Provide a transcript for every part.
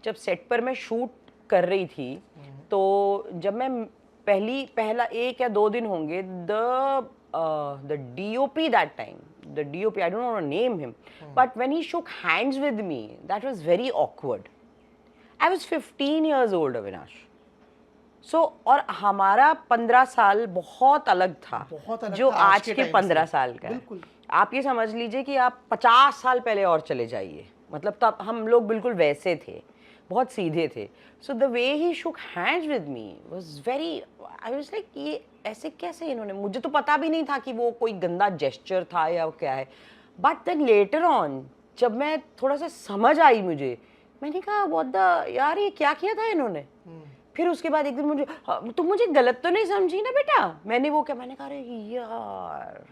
जब सेट पर मैं शूट कर रही थी, तो जब मैं पहला 1 या 2 दिन होंगे, the DOP that time, the DOP, I don't know how to name him, but when he shook hands with me, that was very awkward. I was 15 years old, Avinash. So, और हमारा 15 साल बहुत अलग था, जो आज के 15 साल का है। आप ये समझ लीजिए कि आप 50 साल पहले और चले जाइए, मतलब तब हम लोग बिल्कुल वैसे थे, बहुत सीधे थे। So the way he shook hands with me was very, I was like ये ऐसे कैसे इन्होंने, मुझे तो पता भी नहीं था कि वो कोई गंदा जेस्चर था या क्या है। बट देन लेटर ऑन जब मैं थोड़ा सा समझ आई मुझे, मैंने कहा व्हाट द यार, ये क्या किया था इन्होंने। फिर उसके बाद एक दिन मुझे, तुम मुझे गलत तो नहीं समझी ना बेटा, मैंने वो क्या, मैंने कहा अरे यार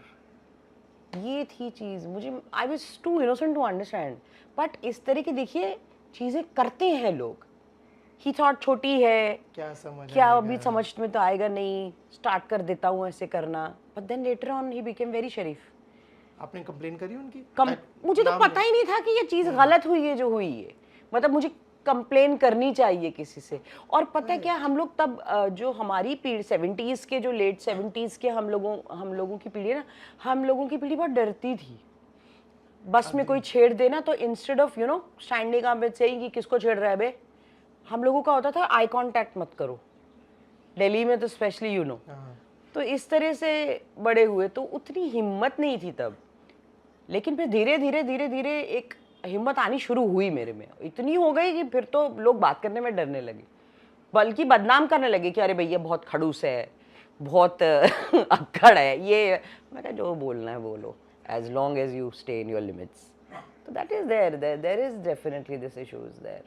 ये थी चीज़, मुझे I was too innocent to understand. But इस तरह की देखिए चीज़ें करते हैं लोग। ही थॉट छोटी है, क्या अभी समझ में तो आएगा नहीं, स्टार्ट कर देता हूँ ऐसे करना। But then later on he became very शरीफ। आपने कंप्लेन करी उनकी? मुझे तो पता ही नहीं था कि ये चीज़ गलत हुई है जो हुई है, मतलब मुझे कंप्लेन करनी चाहिए किसी से। और पता है क्या, हम लोग तब जो हमारी पीढ़ी 70s के, जो लेट 70s के हम लोगों की पीढ़ी है ना, हम लोगों की पीढ़ी बहुत डरती थी। बस में कोई छेड़ देना तो instead of standing up and saying कि किसको छेड़ रहा है बे, हम लोगों का होता था आई कांटेक्ट मत करो। दिल्ली में तो स्पेशली तो इस तरह से बड़े हुए, तो उतनी हिम्मत नहीं थी तब। लेकिन फिर धीरे धीरे एक हिम्मत आनी शुरू हुई मेरे में, इतनी हो गई कि फिर तो लोग बात करने में डरने लगे, बल्कि बदनाम करने लगे कि अरे भैया बहुत खड़ूस है, बहुत अक्कड़ है ये। मैं कहा जो बोलना है बोलो, as long as you stay in your limits. So that is there is definitely this issue is there.